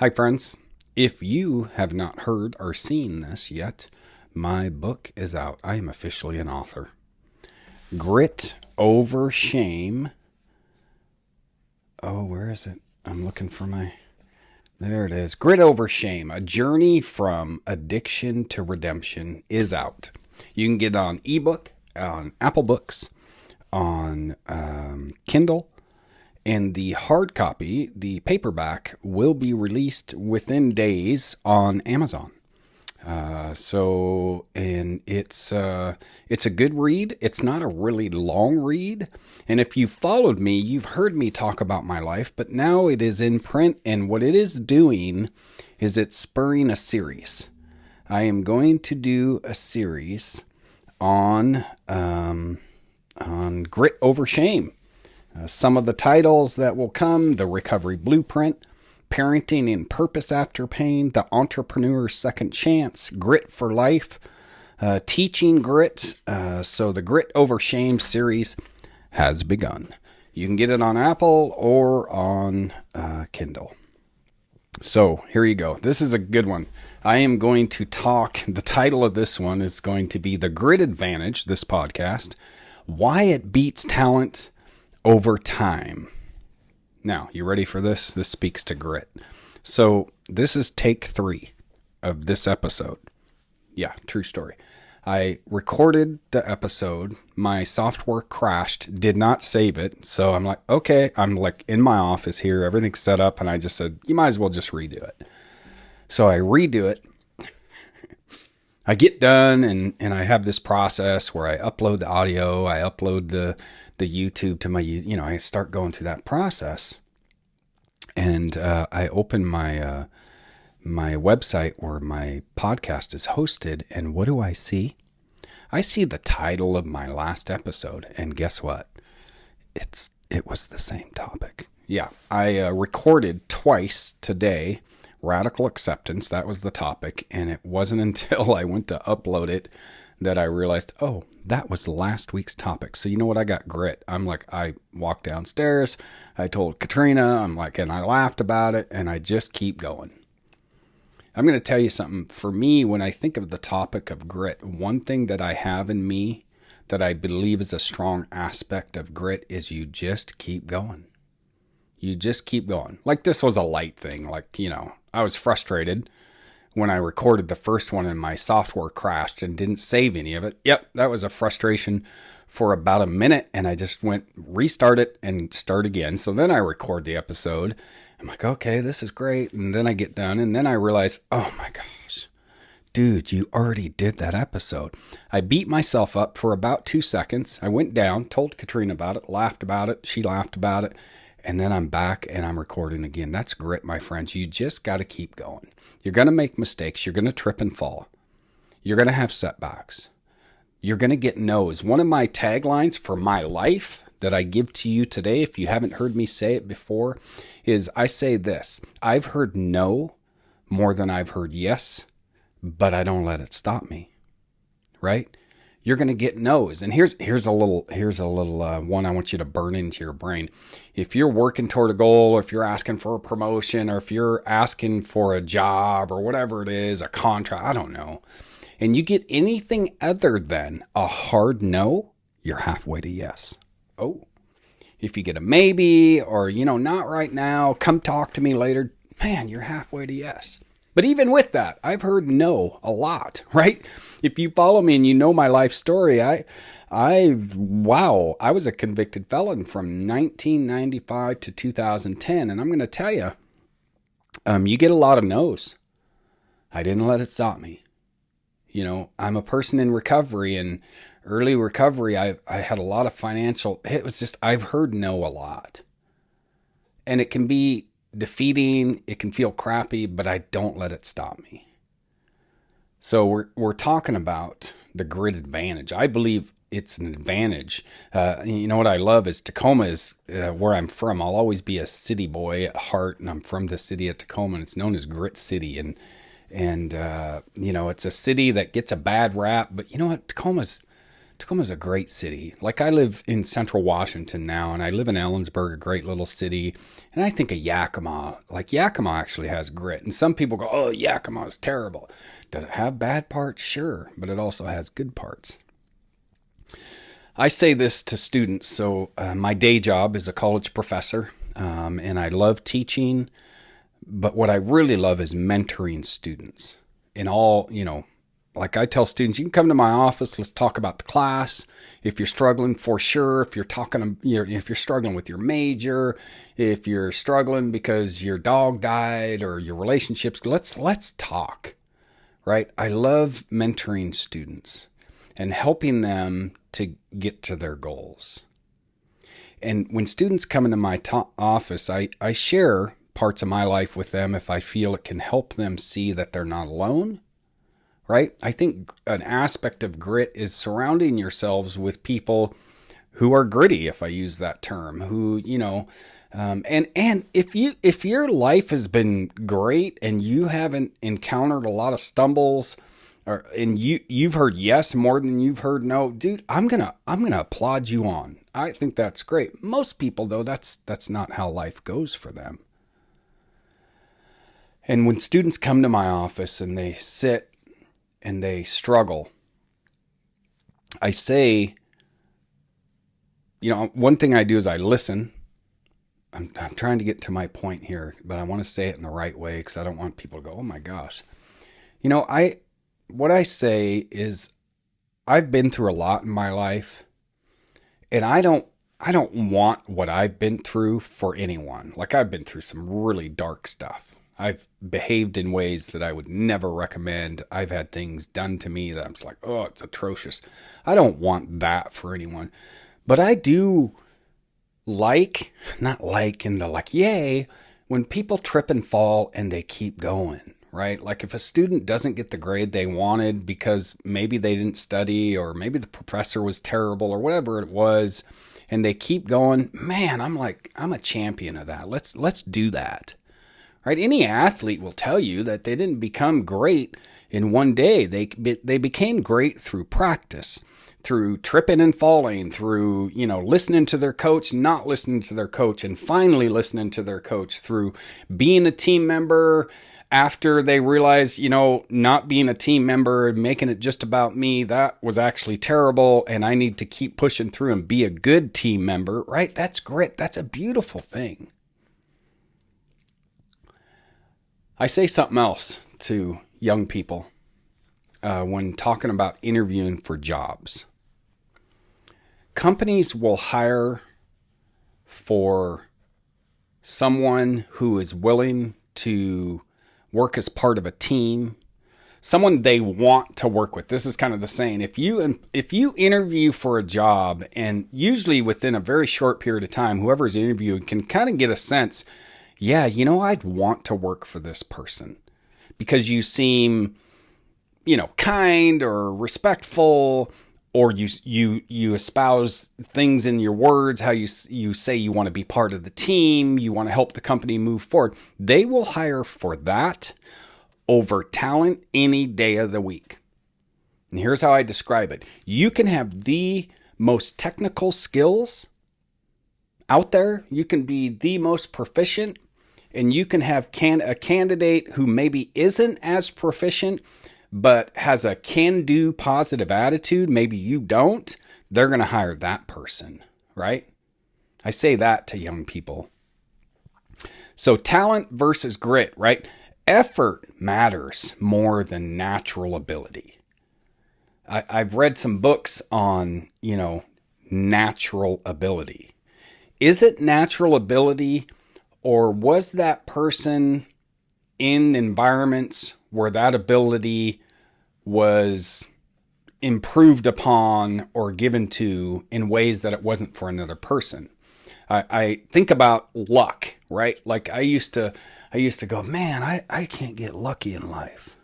Hi, friends. If you have not heard or seen this yet, my book is out. I am officially an author. Grit Over Shame. Oh, where is it? I'm looking for my... There it is. Grit Over Shame, A Journey from Addiction to Redemption is out. You can get it on ebook, on Apple Books, on Kindle. And the hard copy, the paperback, will be released within days on Amazon. And it's a good read. It's not a really long read. And if you followed me, you've heard me talk about my life, but now it is in print. And what it is doing is it's spurring a series. I am going to do a series on Grit Over Shame. Some of the titles that will come: The Recovery Blueprint, Parenting in Purpose After Pain, The Entrepreneur's Second Chance, Grit for Life, Teaching Grit. So the Grit Over Shame series has begun. You can get it on Apple or on Kindle. So here you go. This is a good one. I am going to talk, the title of this one is going to be The Grit Advantage, this podcast, Why It Beats Talent Over Time. Now, you ready for this? This speaks to grit. So this is take 3 of this episode. Yeah, true story. I recorded the episode. My software crashed, did not save it. So I'm like, okay, I'm like in my office here. Everything's set up. And I just said, you might as well just redo it. So I redo it. I get done and I have this process where I upload the audio. I upload the YouTube to my, I start going through that process. And I open my my website where my podcast is hosted, and what do I see? I see the title of my last episode, and guess what? It was the same topic. Yeah, I recorded twice today. Radical acceptance, that was the topic, and it wasn't until I went to upload it that I realized, oh, that was last week's topic. So you know what? I got grit. I'm like, I walked downstairs, I told Katrina, and I laughed about it, and I just keep going. I'm going to tell you something. For me, when I think of the topic of grit, one thing that I have in me that I believe is a strong aspect of grit is you just keep going. You just keep going. Like, this was a light thing. I was frustrated when I recorded the first one and my software crashed and didn't save any of it. Yep, that was a frustration for about a minute, and I just went restart it and start again. So then I record the episode. I'm like, okay, this is great. And then I get done, and then I realize, oh my gosh, dude, you already did that episode. I beat myself up for about 2 seconds. I went down, told Katrina about it, laughed about it. She laughed about it. And then I'm back and I'm recording again. That's grit, my friends. You just got to keep going. You're going to make mistakes. You're going to trip and fall. You're going to have setbacks. You're going to get no's. One of my taglines for my life that I give to you today, if you haven't heard me say it before, is I say this: I've heard no more than I've heard yes, but I don't let it stop me. Right? You're going to get no's. And here's a little one I want you to burn into your brain. If you're working toward a goal, or if you're asking for a promotion, or if you're asking for a job or whatever it is, a contract, I don't know, and you get anything other than a hard no, you're halfway to yes. Oh, if you get a maybe, or, not right now, come talk to me later, man, you're halfway to yes. But even with that, I've heard no a lot, right? If you follow me and you know my life story, I was a convicted felon from 1995 to 2010. And I'm going to tell you, you get a lot of no's. I didn't let it stop me. I'm a person in recovery, and early recovery, I had a lot of it was just, I've heard no a lot. And it can be defeating, it can feel crappy, but I don't let it stop me. So we're talking about the grit advantage. I believe it's an advantage. What I love is Tacoma is where I'm from. I'll always be a city boy at heart, and I'm from the city of Tacoma, and it's known as Grit City. And it's a city that gets a bad rap, but you know what? Tacoma's Tacoma's a great city. Like, I live in central Washington now, and I live in Ellensburg, a great little city. And I think of Yakima. Like, Yakima actually has grit. And some people go, oh, Yakima is terrible. Does it have bad parts? Sure. But it also has good parts. I say this to students. So my day job is a college professor, and I love teaching. But what I really love is mentoring students in all, like I tell students, you can come to my office. Let's talk about the class. If you're struggling, for sure. If you're struggling with your major, if you're struggling because your dog died or your relationships, let's talk, right? I love mentoring students and helping them to get to their goals. And when students come into my office, I share parts of my life with them if I feel it can help them see that they're not alone, right? I think an aspect of grit is surrounding yourselves with people who are gritty, if I use that term, who, and if your life has been great and you haven't encountered a lot of stumbles, and you've heard yes more than you've heard no, dude, I'm gonna applaud you on. I think that's great. Most people, though, that's not how life goes for them. And when students come to my office and they sit and they struggle, I say, one thing I do is I listen. I'm trying to get to my point here, but I want to say it in the right way because I don't want people to go, oh my gosh. What I say is I've been through a lot in my life, and I don't want what I've been through for anyone. Like, I've been through some really dark stuff. I've behaved in ways that I would never recommend. I've had things done to me that I'm just like, oh, it's atrocious. I don't want that for anyone. But I do yay, when people trip and fall and they keep going, right? Like, if a student doesn't get the grade they wanted because maybe they didn't study or maybe the professor was terrible or whatever it was, and they keep going, man, I'm a champion of that. Let's do that. Right? Any athlete will tell you that they didn't become great in one day. They became great through practice, through tripping and falling, through, listening to their coach, not listening to their coach, and finally listening to their coach, through being a team member after they realized, not being a team member and making it just about me, that was actually terrible, and I need to keep pushing through and be a good team member, right? That's grit. That's a beautiful thing. I say something else to young people when talking about interviewing for jobs. Companies will hire for someone who is willing to work as part of a team, someone they want to work with. This is kind of the saying. If you interview for a job, and usually within a very short period of time, whoever's interviewing can kind of get a sense, yeah, I'd want to work for this person because you seem, kind or respectful, or you espouse things in your words, how you say you want to be part of the team, you want to help the company move forward. They will hire for that over talent any day of the week. And here's how I describe it. You can have the most technical skills out there. You can be the most proficient, and you can have a candidate who maybe isn't as proficient, but has a can-do positive attitude. Maybe you don't. They're going to hire that person, right? I say that to young people. So talent versus grit, right? Effort matters more than natural ability. I've read some books on, natural ability. Is it natural ability, or was that person in environments where that ability was improved upon or given to in ways that it wasn't for another person? I think about luck, right? Like I used to go, man, I can't get lucky in life.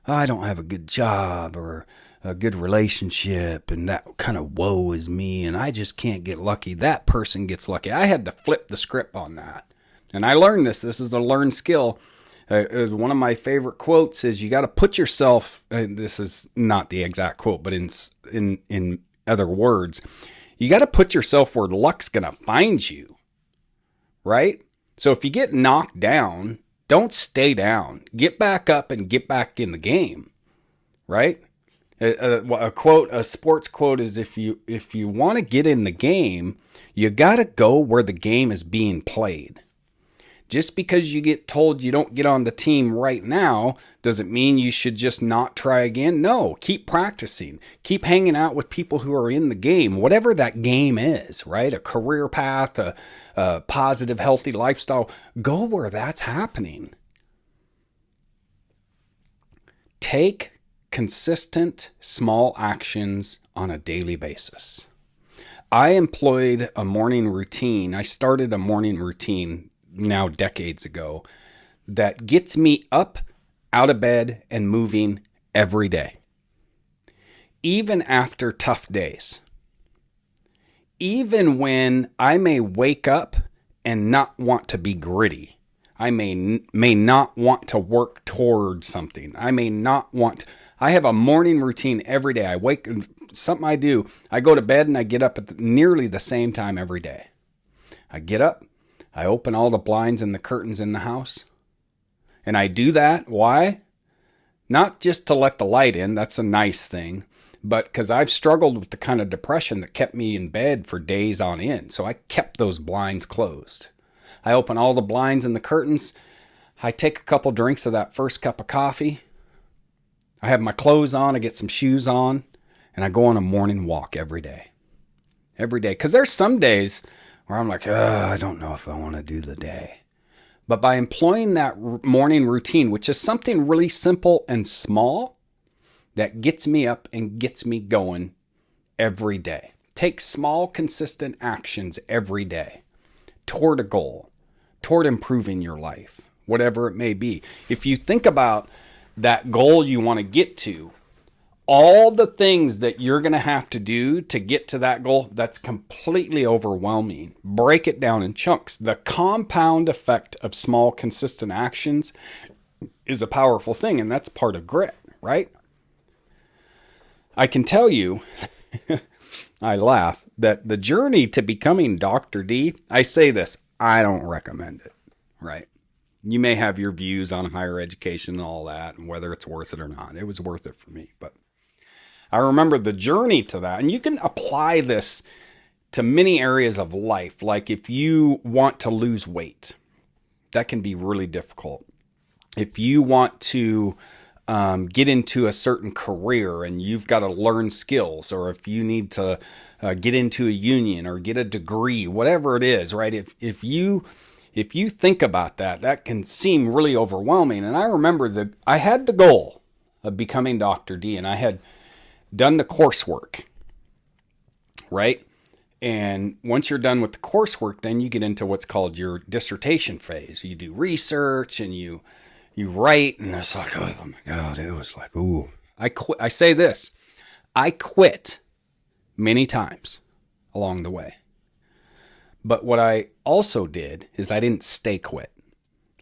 I don't have a good job or a good relationship, and that kind of woe is me, and I just can't get lucky. That person gets lucky. I had to flip the script on that. And I learned this. This is a learned skill. One of my favorite quotes is, you got to put yourself, this is not the exact quote, but in other words, you got to put yourself where luck's going to find you, right? So if you get knocked down, don't stay down. Get back up and get back in the game, right? A sports quote is if you want to get in the game, you got to go where the game is being played. Just because you get told you don't get on the team right now, doesn't mean you should just not try again. No, keep practicing. Keep hanging out with people who are in the game, whatever that game is, right? A career path, a positive, healthy lifestyle. Go where that's happening. Take consistent small actions on a daily basis. I employed a morning routine. I started a morning routine now decades ago that gets me up, out of bed, and moving every day. Even after tough days. Even when I may wake up and not want to be gritty. I may not want to work towards something. I have a morning routine every day. Something I do, I go to bed and I get up at nearly the same time every day. I get up, I open all the blinds and the curtains in the house. And I do that. Why? Not just to let the light in. That's a nice thing. But because I've struggled with the kind of depression that kept me in bed for days on end. So I kept those blinds closed. I open all the blinds and the curtains. I take a couple drinks of that first cup of coffee. I have my clothes on. I get some shoes on. And I go on a morning walk every day. Every day. Because there's some days where I'm like, I don't know if I want to do the day. But by employing that morning routine, which is something really simple and small, that gets me up and gets me going every day. Take small, consistent actions every day toward a goal, toward improving your life, whatever it may be. If you think about that goal you want to get to, all the things that you're going to have to do to get to that goal, that's completely overwhelming. Break it down in chunks. The compound effect of small, consistent actions is a powerful thing, and that's part of grit, right? I can tell you, I laugh, that the journey to becoming Dr. D, I say this, I don't recommend it, right? You may have your views on higher education and all that, and whether it's worth it or not. It was worth it for me, but I remember the journey to that. And you can apply this to many areas of life. Like if you want to lose weight, that can be really difficult. If you want to get into a certain career and you've got to learn skills, or if you need to get into a union or get a degree, whatever it is, right? If you think about that, that can seem really overwhelming. And I remember that I had the goal of becoming Dr. D, and I had done the coursework, right? And once you're done with the coursework, then you get into what's called your dissertation phase. You do research and you write, and it's like, oh my God, it was like, ooh. I say this, I quit many times along the way. But what I also did is I didn't stay quit.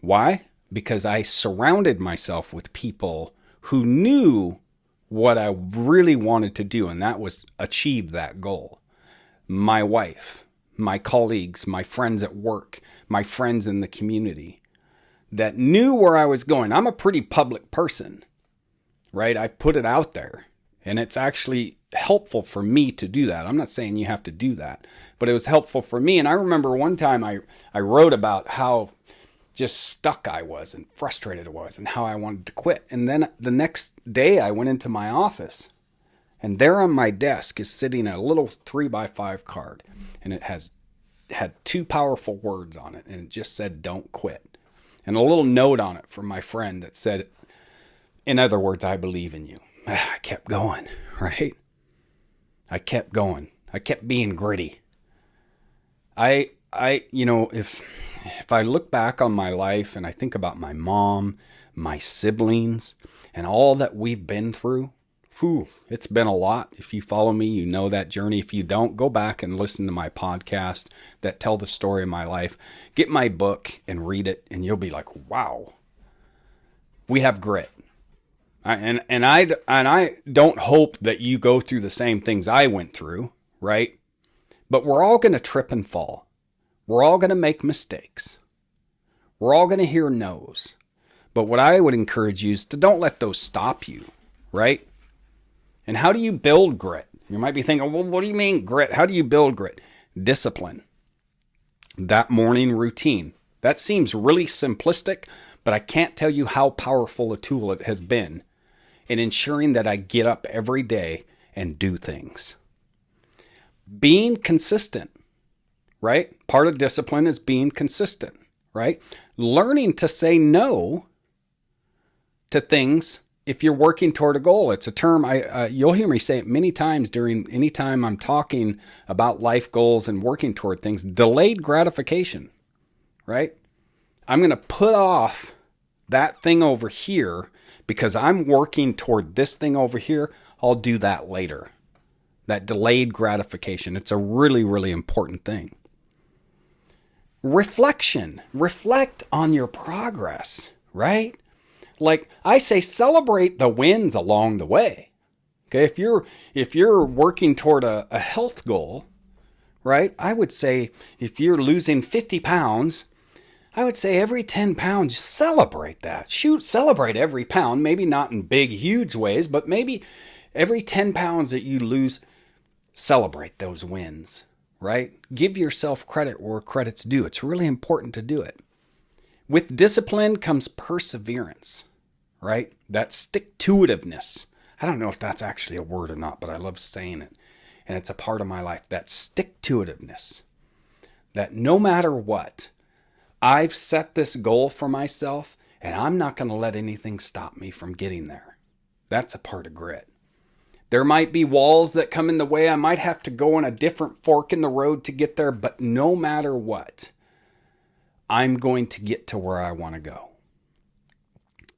Why? Because I surrounded myself with people who knew what I really wanted to do, and that was achieve that goal. My wife, my colleagues, my friends at work, my friends in the community that knew where I was going. I'm a pretty public person, right? I put it out there, and it's actually helpful for me to do that. I'm not saying you have to do that, but it was helpful for me. And I remember one time I wrote about how just stuck I was and frustrated I was and how I wanted to quit. And then the next day I went into my office, and there on my desk is sitting a little 3x5 card, and it had two powerful words on it, and it just said, "Don't quit." And a little note on it from my friend that said, in other words, "I believe in you." I kept going, right? I kept going. I kept being gritty. If I look back on my life and I think about my mom, my siblings, and all that we've been through, it's been a lot. If you follow me, you know that journey. If you don't, go back and listen to my podcast that tell the story of my life. Get my book and read it, and you'll be like, wow, we have grit. I don't hope that you go through the same things I went through, right? But we're all going to trip and fall. We're all going to make mistakes. We're all going to hear no's. But what I would encourage you is to don't let those stop you, right? And how do you build grit? You might be thinking, well, what do you mean grit? How do you build grit? Discipline. That morning routine. That seems really simplistic, but I can't tell you how powerful a tool it has been in ensuring that I get up every day and do things. Being consistent, right? Part of discipline is being consistent, right? Learning to say no to things if you're working toward a goal. It's a term you'll hear me say it many times during any time I'm talking about life goals and working toward things. Delayed gratification, right? I'm going to put off that thing over here because I'm working toward this thing over here. I'll do that later. That delayed gratification. It's a really, really important thing. Reflection. Reflect on your progress, right? Like I say, celebrate the wins along the way. Okay, if you're working toward a health goal, right? I would say if you're losing 50 pounds, I would say every 10 pounds, celebrate that. Celebrate every pound, maybe not in big, huge ways, but maybe every 10 pounds that you lose, celebrate those wins, right? Give yourself credit where credit's due. It's really important to do it. With discipline comes perseverance, right? That stick-to-itiveness. I don't know if that's actually a word or not, but I love saying it. And it's a part of my life. That stick-to-itiveness. That no matter what, I've set this goal for myself, and I'm not going to let anything stop me from getting there. That's a part of grit. There might be walls that come in the way. I might have to go on a different fork in the road to get there, but no matter what, I'm going to get to where I want to go.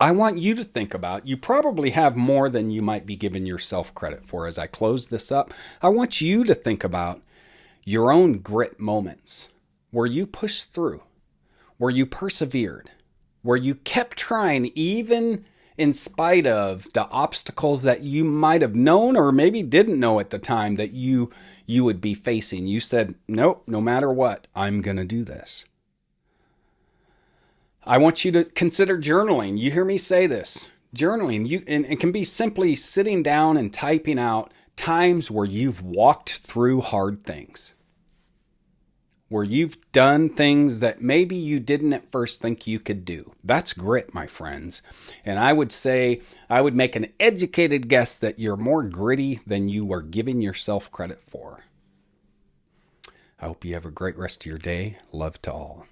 I want you to think about, you probably have more than you might be giving yourself credit for. As I close this up, I want you to think about your own grit moments where you pushed through, where you persevered, where you kept trying even in spite of the obstacles that you might have known or maybe didn't know at the time that you would be facing. You said, nope, no matter what, I'm going to do this. I want you to consider journaling. You hear me say this. Journaling, and it can be simply sitting down and typing out times where you've walked through hard things, where you've done things that maybe you didn't at first think you could do. That's grit, my friends. And I would say, I would make an educated guess that you're more gritty than you are giving yourself credit for. I hope you have a great rest of your day. Love to all.